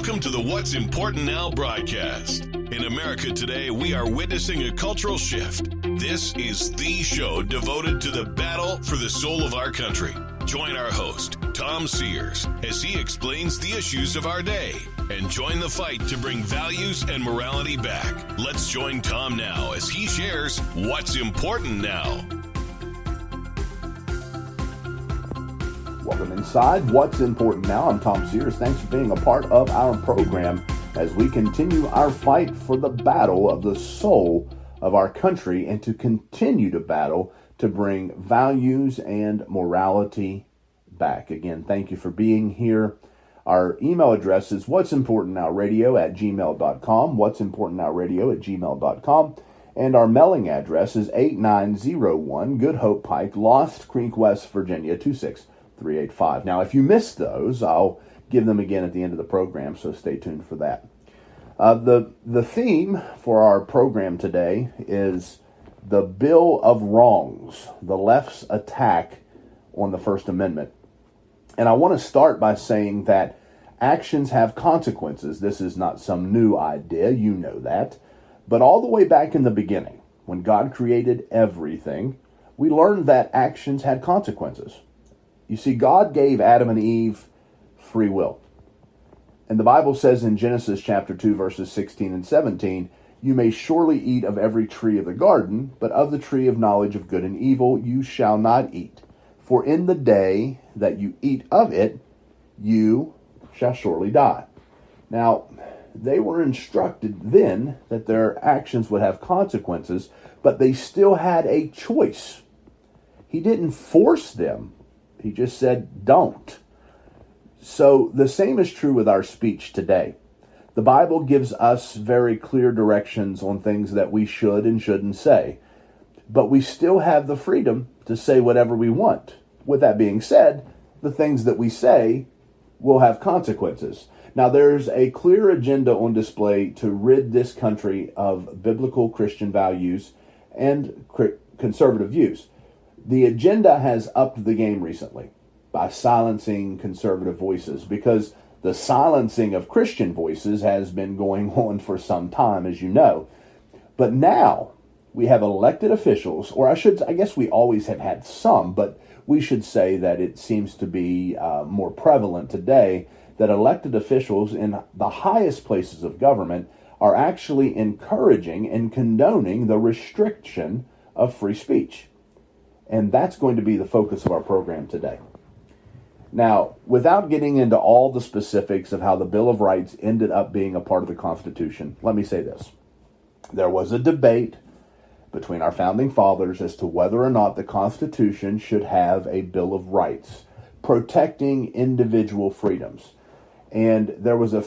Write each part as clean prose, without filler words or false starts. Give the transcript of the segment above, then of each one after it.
Welcome to the What's Important Now broadcast. In America today, we are witnessing a cultural shift. This is the show devoted to the battle for the soul of our country. Join our host, Tom Sears, as he explains the issues of our day and join the fight to bring values and morality back. Let's join Tom now as he shares what's important now. Welcome inside What's Important Now. I'm Tom Sears. Thanks for being a part of our program as we continue our fight for the battle of the soul of our country and to continue to battle to bring values and morality back. Again, thank you for being here. Our email address is what'simportantnowradio@gmail.com, what'simportantnowradio@gmail.com, and our mailing address is 8901 Good Hope Pike, Lost Creek, West Virginia, 26385. Now, if you missed those, I'll give them again at the end of the program, so stay tuned for that. The theme for our program today is the Bill of Wrongs, the left's attack on the First Amendment. And I want to start by saying that actions have consequences. This is not some new idea, you know that. But all the way back in the beginning, when God created everything, we learned that actions had consequences. You see, God gave Adam and Eve free will. And the Bible says in Genesis chapter 2, verses 16 and 17, "You may surely eat of every tree of the garden, but of the tree of knowledge of good and evil you shall not eat. For in the day that you eat of it, you shall surely die." Now, they were instructed then that their actions would have consequences, but they still had a choice. He didn't force them. He just said, don't. So the same is true with our speech today. The Bible gives us very clear directions on things that we should and shouldn't say. But we still have the freedom to say whatever we want. With that being said, the things that we say will have consequences. Now, there's a clear agenda on display to rid this country of biblical Christian values and conservative views. The agenda has upped the game recently by silencing conservative voices, because the silencing of Christian voices has been going on for some time, as you know. But now we have elected officials, or I guess we always have had some, but we should say that it seems to be more prevalent today, that elected officials in the highest places of government are actually encouraging and condoning the restriction of free speech. And that's going to be the focus of our program today. Now, without getting into all the specifics of how the Bill of Rights ended up being a part of the Constitution, let me say this. There was a debate between our founding fathers as to whether or not the Constitution should have a Bill of Rights protecting individual freedoms. And there was a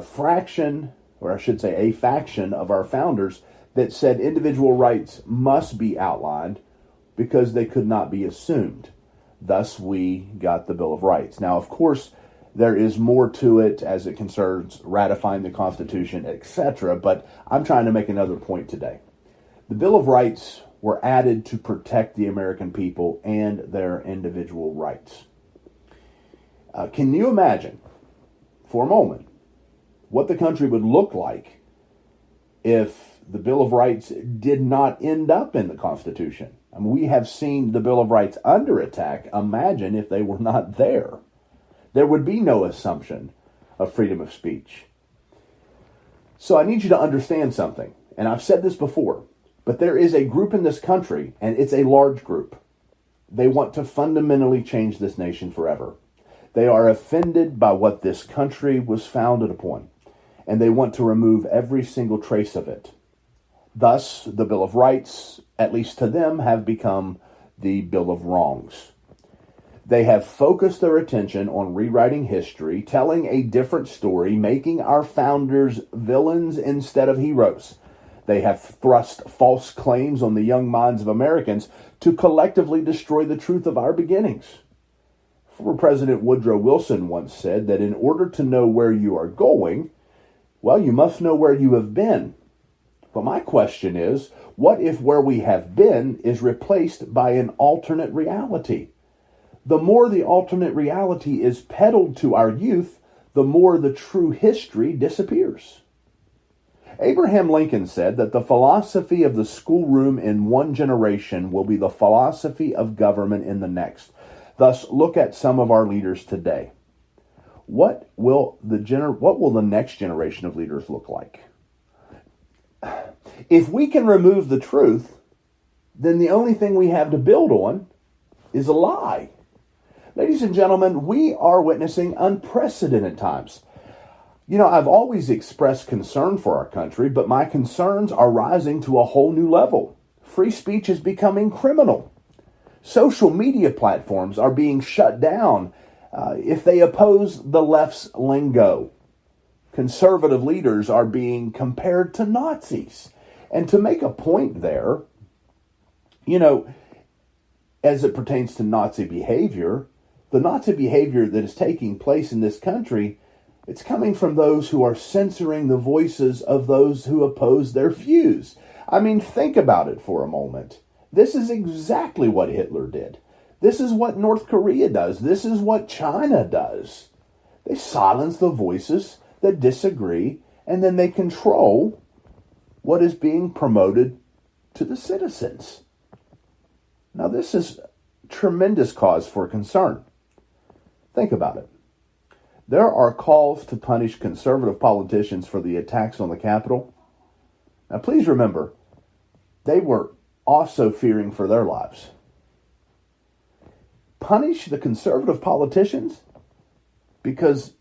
faction of our founders that said individual rights must be outlined because they could not be assumed. Thus, we got the Bill of Rights. Now, of course, there is more to it as it concerns ratifying the Constitution, etc., but I'm trying to make another point today. The Bill of Rights were added to protect the American people and their individual rights. Can you imagine, for a moment, what the country would look like if the Bill of Rights did not end up in the Constitution? I mean, we have seen the Bill of Rights under attack. Imagine if they were not there. There would be no assumption of freedom of speech. So I need you to understand something, and I've said this before, but there is a group in this country, and it's a large group. They want to fundamentally change this nation forever. They are offended by what this country was founded upon, and they want to remove every single trace of it. Thus, the Bill of Rights, at least to them, have become the Bill of Wrongs. They have focused their attention on rewriting history, telling a different story, making our founders villains instead of heroes. They have thrust false claims on the young minds of Americans to collectively destroy the truth of our beginnings. Former President Woodrow Wilson once said that in order to know where you are going, well, you must know where you have been. But my question is, what if where we have been is replaced by an alternate reality? The more the alternate reality is peddled to our youth, the more the true history disappears. Abraham Lincoln said that the philosophy of the schoolroom in one generation will be the philosophy of government in the next. Thus, look at some of our leaders today. What will the next generation of leaders look like? If we can remove the truth, then the only thing we have to build on is a lie. Ladies and gentlemen, we are witnessing unprecedented times. I've always expressed concern for our country, but my concerns are rising to a whole new level. Free speech is becoming criminal. Social media platforms are being shut down if they oppose the left's lingo. Conservative leaders are being compared to Nazis. And to make a point there, as it pertains to Nazi behavior, the Nazi behavior that is taking place in this country, it's coming from those who are censoring the voices of those who oppose their views. I mean, think about it for a moment. This is exactly what Hitler did. This is what North Korea does. This is what China does. They silence the voices that disagree, and then they control what is being promoted to the citizens. Now, this is tremendous cause for concern. Think about it. There are calls to punish conservative politicians for the attacks on the Capitol. Now, please remember, they were also fearing for their lives. Punish the conservative politicians because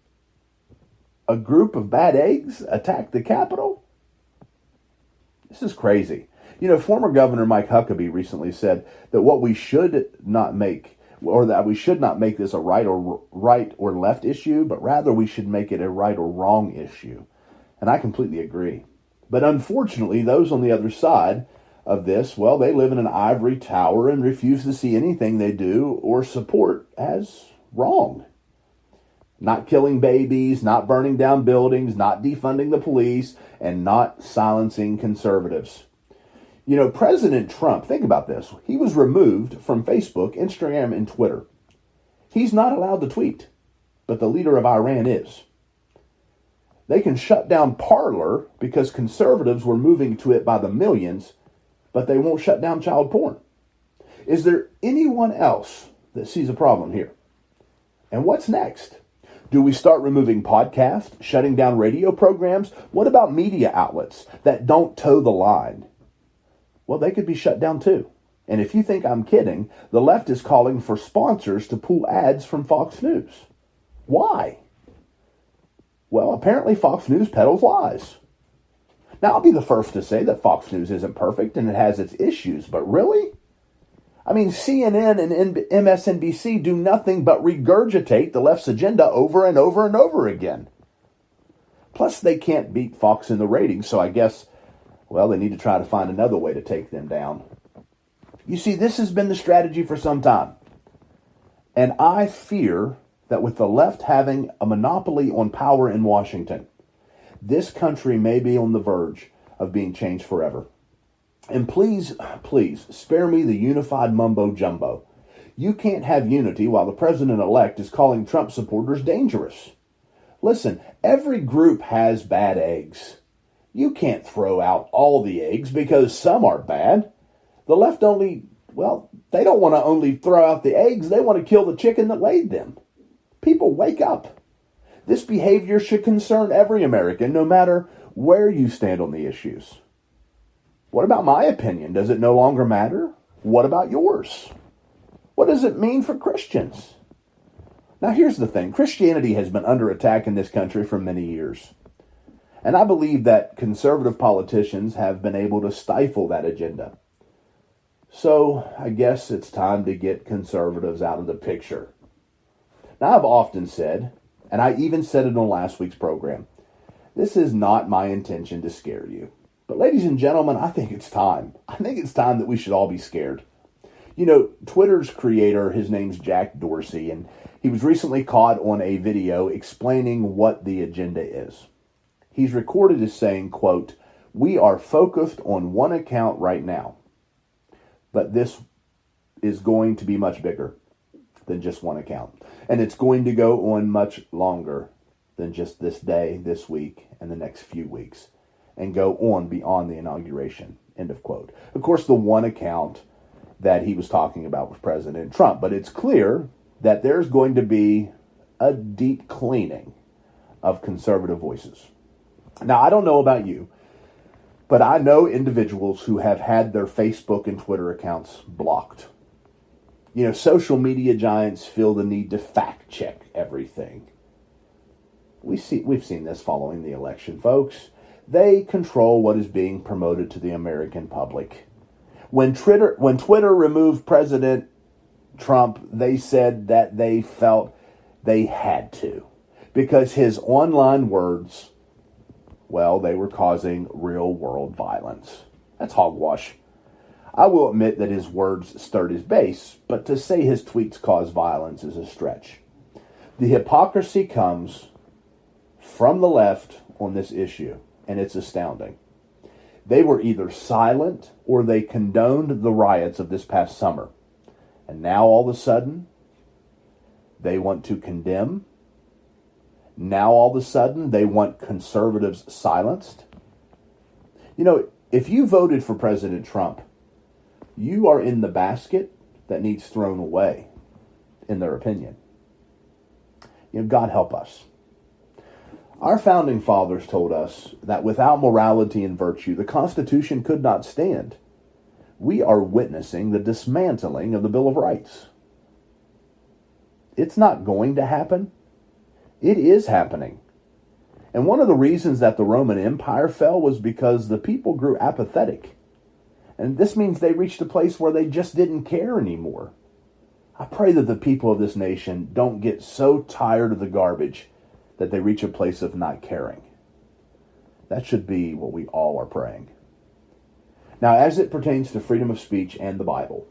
a group of bad eggs attacked the Capitol? This is crazy. Former Governor Mike Huckabee recently said that what we should not make, or that we should not make this a right or left issue, but rather we should make it a right or wrong issue. And I completely agree. But unfortunately, those on the other side of this, well, they live in an ivory tower and refuse to see anything they do or support as wrong. Not killing babies, not burning down buildings, not defunding the police, and not silencing conservatives. President Trump, think about this. He was removed from Facebook, Instagram, and Twitter. He's not allowed to tweet, but the leader of Iran is. They can shut down Parler because conservatives were moving to it by the millions, but they won't shut down child porn. Is there anyone else that sees a problem here? And what's next? Do we start removing podcasts, shutting down radio programs? What about media outlets that don't toe the line? Well, they could be shut down too. And if you think I'm kidding, the left is calling for sponsors to pull ads from Fox News. Why? Well, apparently Fox News peddles lies. Now, I'll be the first to say that Fox News isn't perfect and it has its issues, but really? I mean, CNN and MSNBC do nothing but regurgitate the left's agenda over and over and over again. Plus, they can't beat Fox in the ratings, so I guess, well, they need to try to find another way to take them down. You see, this has been the strategy for some time. And I fear that with the left having a monopoly on power in Washington, this country may be on the verge of being changed forever. And please, please, spare me the unified mumbo jumbo. You can't have unity while the president-elect is calling Trump supporters dangerous. Listen, every group has bad eggs. You can't throw out all the eggs because some are bad. The left they don't want to only throw out the eggs, they want to kill the chicken that laid them. People, wake up. This behavior should concern every American, no matter where you stand on the issues. What about my opinion? Does it no longer matter? What about yours? What does it mean for Christians? Now, here's the thing. Christianity has been under attack in this country for many years. And I believe that conservative politicians have been able to stifle that agenda. So, I guess it's time to get conservatives out of the picture. Now, I've often said, and I even said it on last week's program, this is not my intention to scare you. But ladies and gentlemen, I think it's time. I think it's time that we should all be scared. Twitter's creator, his name's Jack Dorsey, and he was recently caught on a video explaining what the agenda is. He's recorded as saying, quote, "We are focused on one account right now, but this is going to be much bigger than just one account. And it's going to go on much longer. than just this day, this week, and the next few weeks, and go on beyond the inauguration, end of quote. Of course, the one account that he was talking about was President Trump, but it's clear that there's going to be a deep cleaning of conservative voices. Now, I don't know about you, but I know individuals who have had their Facebook and Twitter accounts blocked. You know, social media giants feel the need to fact check everything. We've seen this following the election, folks. They control what is being promoted to the American public. When Twitter removed President Trump, they said that they felt they had to, because his online words, well, they were causing real world violence. That's hogwash. I will admit that his words stirred his base, but to say his tweets cause violence is a stretch. The hypocrisy comes from the left on this issue, and it's astounding. They were either silent or they condoned the riots of this past summer. And now all of a sudden, they want to condemn. Now all of a sudden, they want conservatives silenced. You know, if you voted for President Trump, you are in the basket that needs thrown away, in their opinion. You know, God help us. Our founding fathers told us that without morality and virtue, the Constitution could not stand. We are witnessing the dismantling of the Bill of Rights. It's not going to happen. It is happening. And one of the reasons that the Roman Empire fell was because the people grew apathetic. And this means they reached a place where they just didn't care anymore. I pray that the people of this nation don't get so tired of the garbage that they reach a place of not caring. That should be what we all are praying. Now, as it pertains to freedom of speech and the Bible,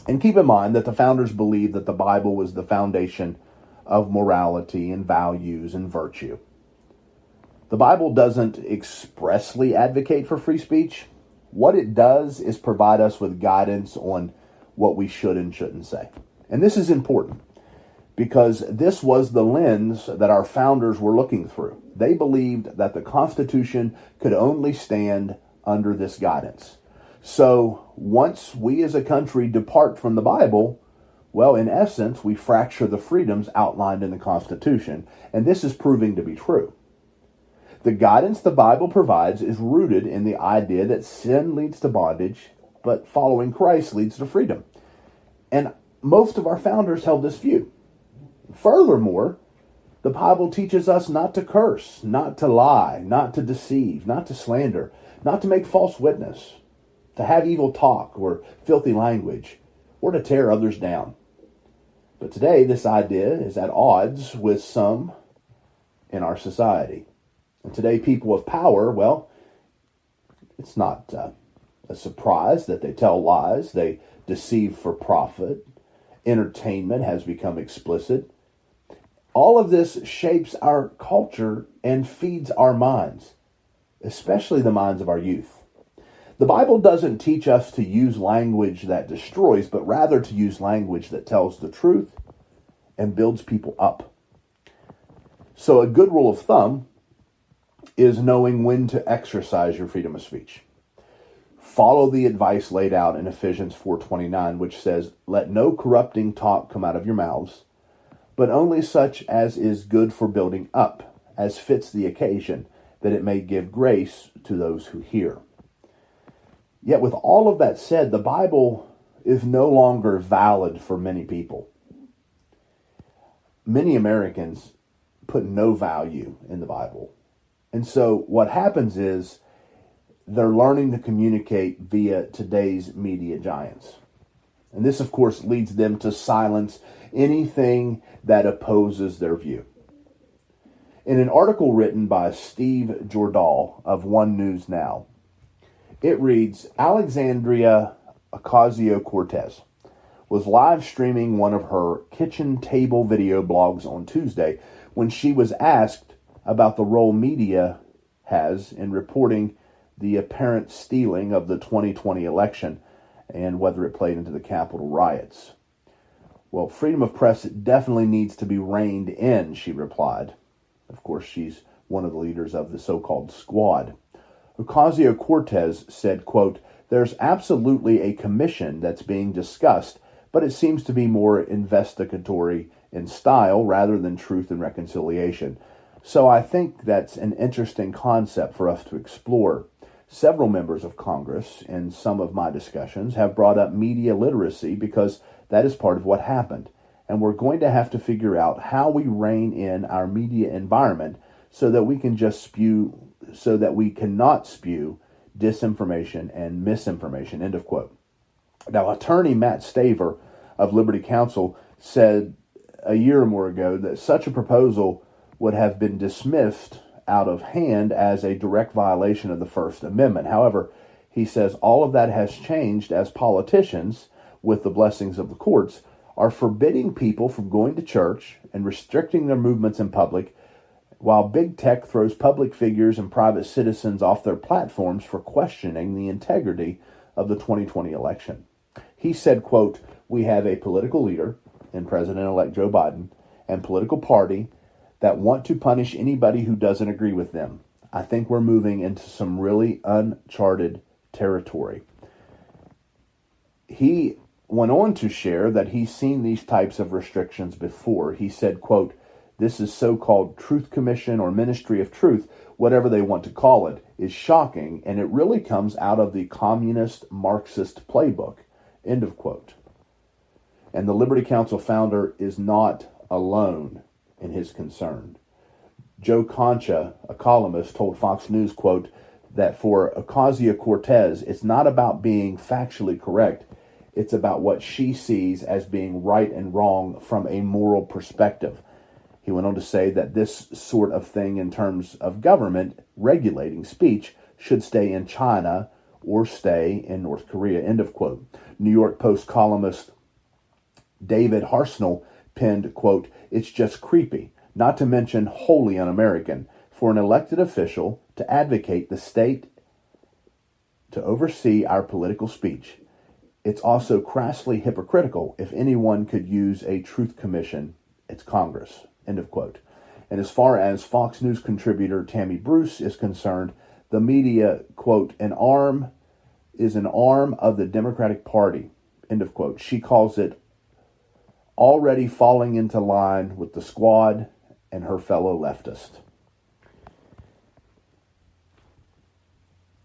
and keep in mind that the founders believed that the Bible was the foundation of morality and values and virtue. The Bible doesn't expressly advocate for free speech. What it does is provide us with guidance on what we should and shouldn't say. And this is important because this was the lens that our founders were looking through. They believed that the Constitution could only stand under this guidance. So once we as a country depart from the Bible, well, in essence, we fracture the freedoms outlined in the Constitution, and this is proving to be true. The guidance the Bible provides is rooted in the idea that sin leads to bondage, but following Christ leads to freedom. And most of our founders held this view. Furthermore, the Bible teaches us not to curse, not to lie, not to deceive, not to slander, not to make false witness, to have evil talk or filthy language, or to tear others down. But today, this idea is at odds with some in our society. And today, people of power, well, it's not a surprise that they tell lies, they deceive for profit. Entertainment has become explicit. All of this shapes our culture and feeds our minds, especially the minds of our youth. The Bible doesn't teach us to use language that destroys, but rather to use language that tells the truth and builds people up. So a good rule of thumb is knowing when to exercise your freedom of speech. Follow the advice laid out in Ephesians 4:29, which says, "Let no corrupting talk come out of your mouths, but only such as is good for building up, as fits the occasion, that it may give grace to those who hear." Yet with all of that said, the Bible is no longer valid for many people. Many Americans put no value in the Bible. And so what happens is they're learning to communicate via today's media giants. And this, of course, leads them to silence anything that opposes their view. In an article written by Steve Jordahl of One News Now, it reads, Alexandria Ocasio-Cortez was live streaming one of her kitchen table video blogs on Tuesday when she was asked about the role media has in reporting the apparent stealing of the 2020 election and whether it played into the Capitol riots. Well, freedom of press definitely needs to be reined in, she replied. Of course, she's one of the leaders of the so-called Squad. Ocasio-Cortez said, quote, "There's absolutely a commission that's being discussed, but it seems to be more investigatory in style rather than truth and reconciliation." So I think that's an interesting concept for us to explore. Several members of Congress in some of my discussions have brought up media literacy because that is part of what happened. And we're going to have to figure out how we rein in our media environment so that we cannot spew disinformation and misinformation, end of quote. Now, attorney Matt Staver of Liberty Counsel said a year or more ago that such a proposal would have been dismissed out of hand as a direct violation of the First Amendment. However, he says all of that has changed as politicians, with the blessings of the courts, are forbidding people from going to church and restricting their movements in public, while big tech throws public figures and private citizens off their platforms for questioning the integrity of the 2020 election. He said, quote, "We have a political leader in President-elect Joe Biden and political party that want to punish anybody who doesn't agree with them. I think we're moving into some really uncharted territory." He went on to share that he's seen these types of restrictions before. He said, quote, "This is so-called Truth Commission or Ministry of Truth, whatever they want to call it, is shocking, and it really comes out of the communist Marxist playbook," end of quote. And the Liberty Counsel founder is not alone in his concern. Joe Concha, a columnist, told Fox News, quote, that for Ocasio-Cortez, it's not about being factually correct, it's about what she sees as being right and wrong from a moral perspective. He went on to say that this sort of thing in terms of government regulating speech should stay in China or stay in North Korea, end of quote. New York Post columnist David Harsnell penned, quote, "It's just creepy, not to mention wholly un-American, for an elected official to advocate the state to oversee our political speech. It's also crassly hypocritical. If anyone could use a truth commission, it's Congress," end of quote. And as far as Fox News contributor Tammy Bruce is concerned, the media, quote, an arm of the Democratic Party, end of quote. She calls it already falling into line with the Squad and her fellow leftists.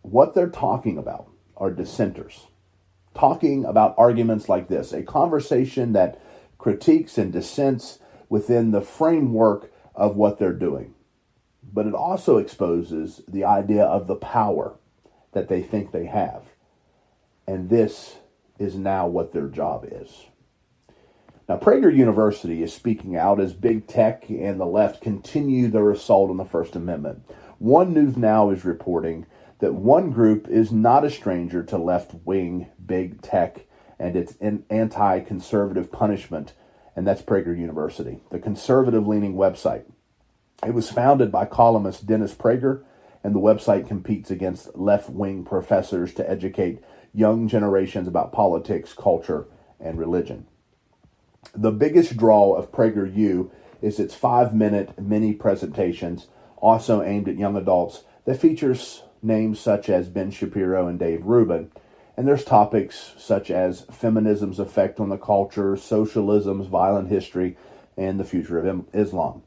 What they're talking about are dissenters, talking about arguments like this, a conversation that critiques and dissents within the framework of what they're doing. But it also exposes the idea of the power that they think they have. And this is now what their job is. Now, Prager University is speaking out as big tech and the left continue their assault on the First Amendment. One News Now is reporting that one group is not a stranger to left-wing big tech and its anti-conservative punishment, and that's Prager University, the conservative-leaning website. It was founded by columnist Dennis Prager, and the website competes against left-wing professors to educate young generations about politics, culture, and religion. The biggest draw of PragerU is its 5-minute mini presentations, also aimed at young adults, that features names such as Ben Shapiro and Dave Rubin. And there's topics such as feminism's effect on the culture, socialism's violent history, and the future of Islam.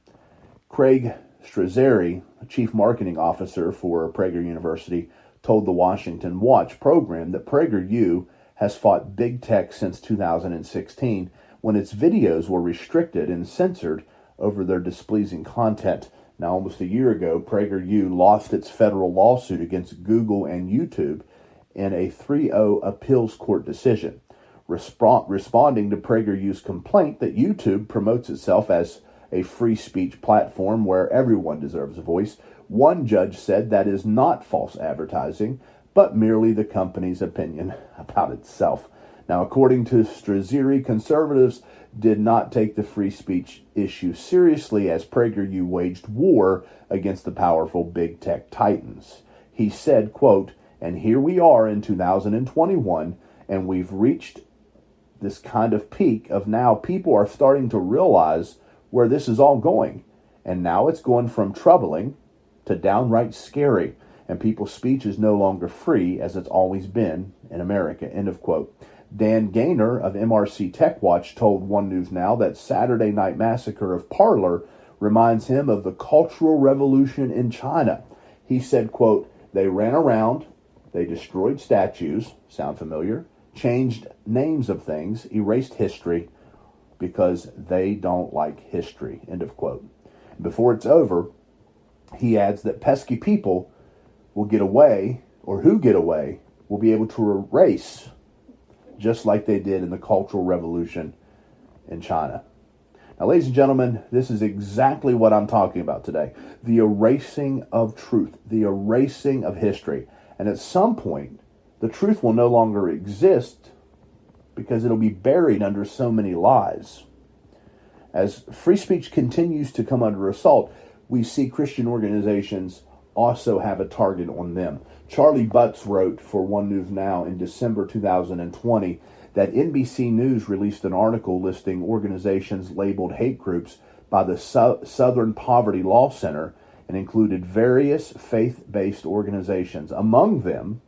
Craig Strazzeri, chief marketing officer for Prager University, told the Washington Watch program that PragerU has fought big tech since 2016, when its videos were restricted and censored over their displeasing content. Now, almost a year ago, PragerU lost its federal lawsuit against Google and YouTube in a 3-0 appeals court decision, responding to PragerU's complaint that YouTube promotes itself as a free speech platform where everyone deserves a voice. One judge said that is not false advertising, but merely the company's opinion about itself. Now, according to Strazzeri, conservatives did not take the free speech issue seriously as PragerU waged war against the powerful big tech titans. He said, quote, "And here we are in 2021, and we've reached this kind of peak of now people are starting to realize where this is all going. And now it's going from troubling to downright scary, and people's speech is no longer free as it's always been in America, end of quote. Dan Gaynor of MRC Tech Watch told One News Now that Saturday night massacre of Parler reminds him of the Cultural Revolution in China. He said, quote, they ran around, they destroyed statues, sound familiar, changed names of things, erased history, because they don't like history, end of quote. Before it's over, he adds that pesky people will get away, or who get away, will be able to erase, just like they did in the Cultural Revolution in China. Now, ladies and gentlemen, this is exactly what I'm talking about today. The erasing of truth, the erasing of history. And at some point, the truth will no longer exist because it'll be buried under so many lies. As free speech continues to come under assault, we see Christian organizations also have a target on them. Charlie Butts wrote for One News Now in December 2020 that NBC News released an article listing organizations labeled hate groups by the Southern Poverty Law Center and included various faith-based organizations. Among them,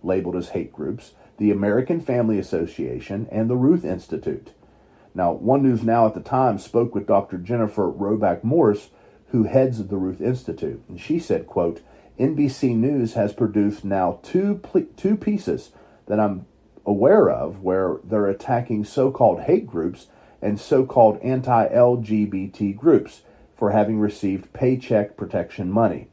labeled as hate groups, the American Family Association and the Ruth Institute. Now, One News Now at the time spoke with Dr. Jennifer Roback Morris, who heads the Ruth Institute. And she said, quote, NBC News has produced now two pieces that I'm aware of where they're attacking so-called hate groups and so-called anti-LGBT groups for having received paycheck protection money.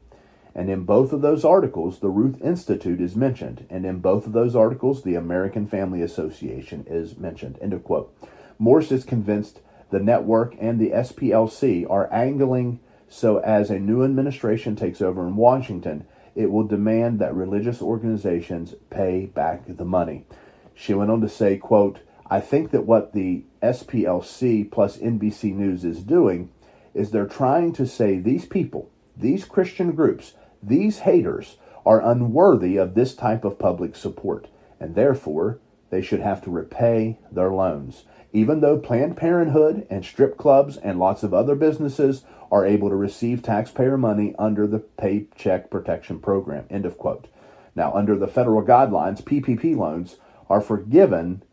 And in both of those articles, the Ruth Institute is mentioned. And in both of those articles, the American Family Association is mentioned. End of quote. Morse is convinced the network and the SPLC are angling so as a new administration takes over in Washington, it will demand that religious organizations pay back the money. She went on to say, quote, I think that what the SPLC plus NBC News is doing is they're trying to say these people, these Christian groups, these haters are unworthy of this type of public support, and therefore they should have to repay their loans. Even though Planned Parenthood and strip clubs and lots of other businesses are able to receive taxpayer money under the Paycheck Protection Program, end of quote. Now, under the federal guidelines, PPP loans are forgiven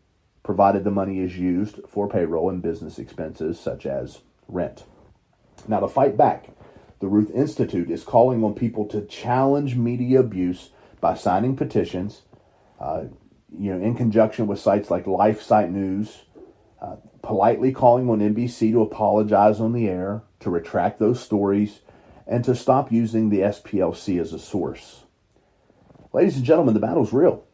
provided the money is used for payroll and business expenses such as rent. Now, to fight back, the Ruth Institute is calling on people to challenge media abuse by signing petitions, in conjunction with sites like LifeSite News, politely calling on NBC to apologize on the air, to retract those stories, and to stop using the SPLC as a source. Ladies and gentlemen, the battle's real.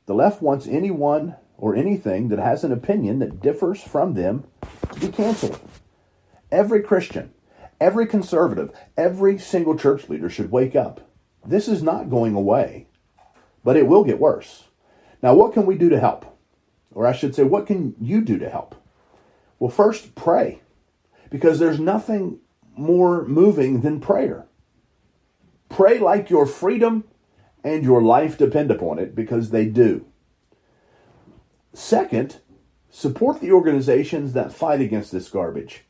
The left wants anyone or anything that has an opinion that differs from them to be canceled. Every Christian, every conservative, every single church leader should wake up. This is not going away, but it will get worse. Now, what can we do to help? Or I should say, what can you do to help? Well, first, pray. Because there's nothing more moving than prayer. Pray like your freedom and your life depend upon it, because they do. Second, support the organizations that fight against this garbage.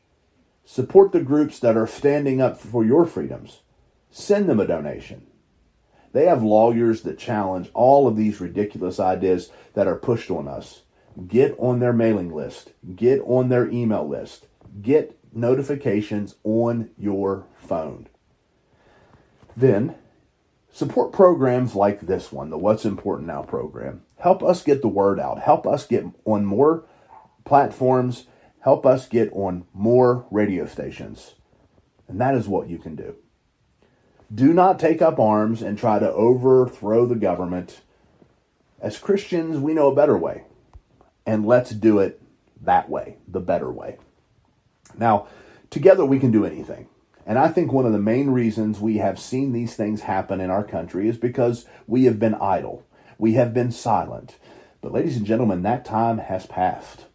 Support the groups that are standing up for your freedoms. Send them a donation. They have lawyers that challenge all of these ridiculous ideas that are pushed on us. Get on their mailing list. Get on their email list. Get notifications on your phone. Then, support programs like this one, the What's Important Now program. Help us get the word out. Help us get on more platforms. Help us get on more radio stations. And that is what you can do. Do not take up arms and try to overthrow the government. As Christians, we know a better way. And let's do it that way, the better way. Now, together we can do anything. And I think one of the main reasons we have seen these things happen in our country is because we have been idle. We have been silent. But ladies and gentlemen, that time has passed.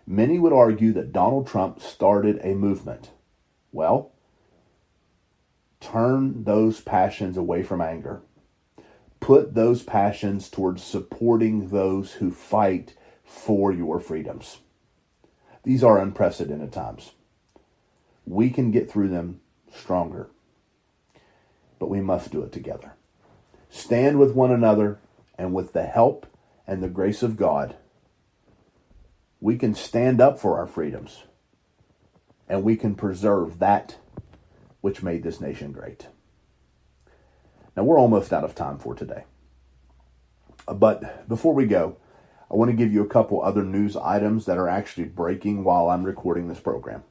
Many would argue that Donald Trump started a movement. Well, turn those passions away from anger. Put those passions towards supporting those who fight for your freedoms. These are unprecedented times. We can get through them stronger. But we must do it together. Stand with one another, and with the help and the grace of God, we can stand up for our freedoms, and we can preserve that which made this nation great. Now, we're almost out of time for today. But before we go, I want to give you a couple other news items that are actually breaking while I'm recording this program.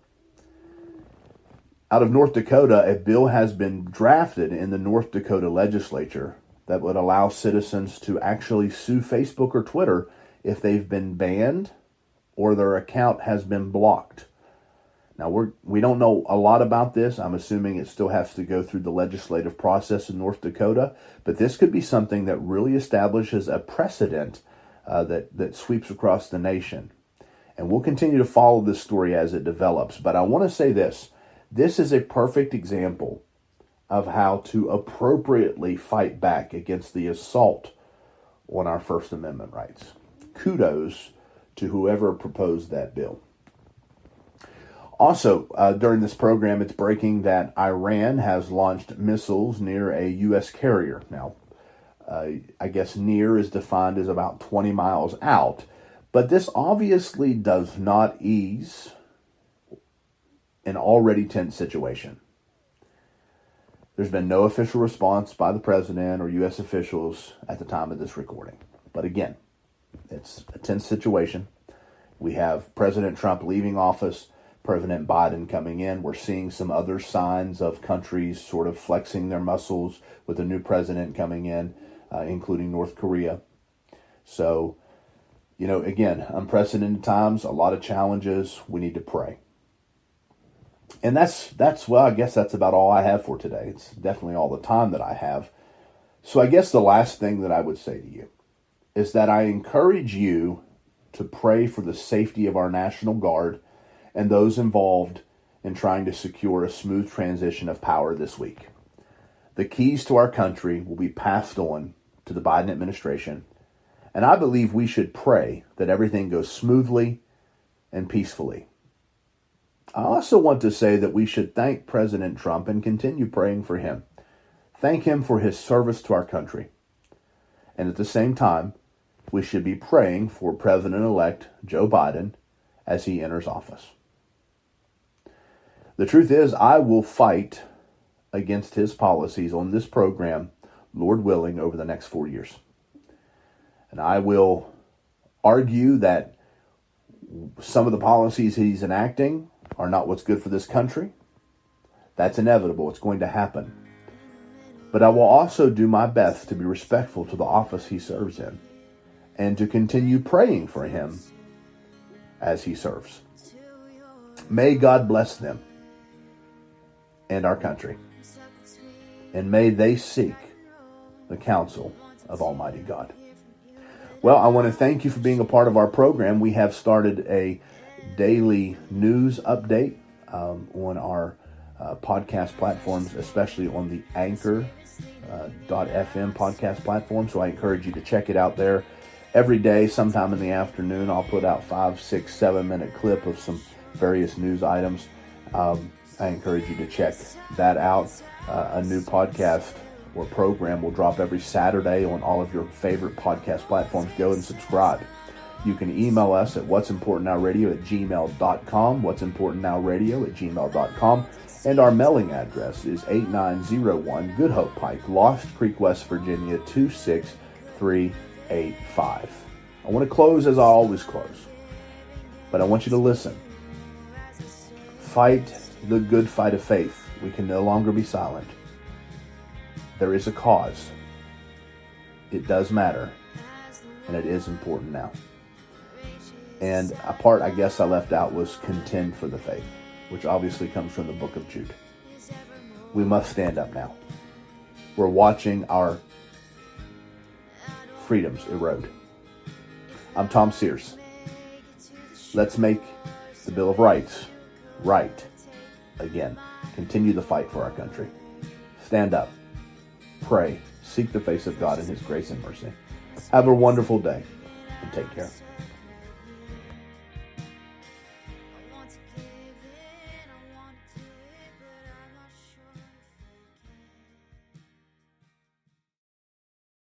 Out of North Dakota, a bill has been drafted in the North Dakota legislature that would allow citizens to actually sue Facebook or Twitter if they've been banned or their account has been blocked. Now, we don't know a lot about this. I'm assuming it still has to go through the legislative process in North Dakota, but this could be something that really establishes a precedent that sweeps across the nation. And we'll continue to follow this story as it develops. But I want to say this. This is a perfect example of how to appropriately fight back against the assault on our First Amendment rights. Kudos to whoever proposed that bill. Also, during this program, it's breaking that Iran has launched missiles near a U.S. carrier. Now, I guess near is defined as about 20 miles out. But this obviously does not ease an already tense situation. There's been no official response by the president or U.S. officials at the time of this recording. But again, it's a tense situation. We have President Trump leaving office, President Biden coming in. We're seeing some other signs of countries sort of flexing their muscles with a new president coming in, including North Korea. So, again, unprecedented times, a lot of challenges. We need to pray. And I guess that's about all I have for today. It's definitely all the time that I have. So I guess the last thing that I would say to you is that I encourage you to pray for the safety of our National Guard and those involved in trying to secure a smooth transition of power this week. The keys to our country will be passed on to the Biden administration, and I believe we should pray that everything goes smoothly and peacefully. I also want to say that we should thank President Trump and continue praying for him. Thank him for his service to our country. And at the same time, we should be praying for President-elect Joe Biden as he enters office. The truth is, I will fight against his policies on this program, Lord willing, over the next 4 years. And I will argue that some of the policies he's enacting are not what's good for this country. That's inevitable. It's going to happen. But I will also do my best to be respectful to the office he serves in and to continue praying for him as he serves. May God bless them and our country. And may they seek the counsel of Almighty God. Well, I want to thank you for being a part of our program. We have started a daily news update on our podcast platforms, especially on the Anchor.fm podcast platform. So I encourage you to check it out there. Every day, sometime in the afternoon, I'll put out 5, 6, 7-minute clip of some various news items. I encourage you to check that out. A new podcast or program will drop every Saturday on all of your favorite podcast platforms. Go and subscribe. You can email us at what'simportantnowradio@gmail.com, what'simportantnowradio@gmail.com, and our mailing address is 8901 Good Hope Pike, Lost Creek, West Virginia, 26385. I want to close as I always close, but I want you to listen. Fight the good fight of faith. We can no longer be silent. There is a cause. It does matter, and it is important now. And a part I guess I left out was contend for the faith, which obviously comes from the book of Jude. We must stand up now. We're watching our freedoms erode. I'm Tom Sears. Let's make the Bill of Rights right again. Continue the fight for our country. Stand up. Pray. Seek the face of God in His grace and mercy. Have a wonderful day and take care.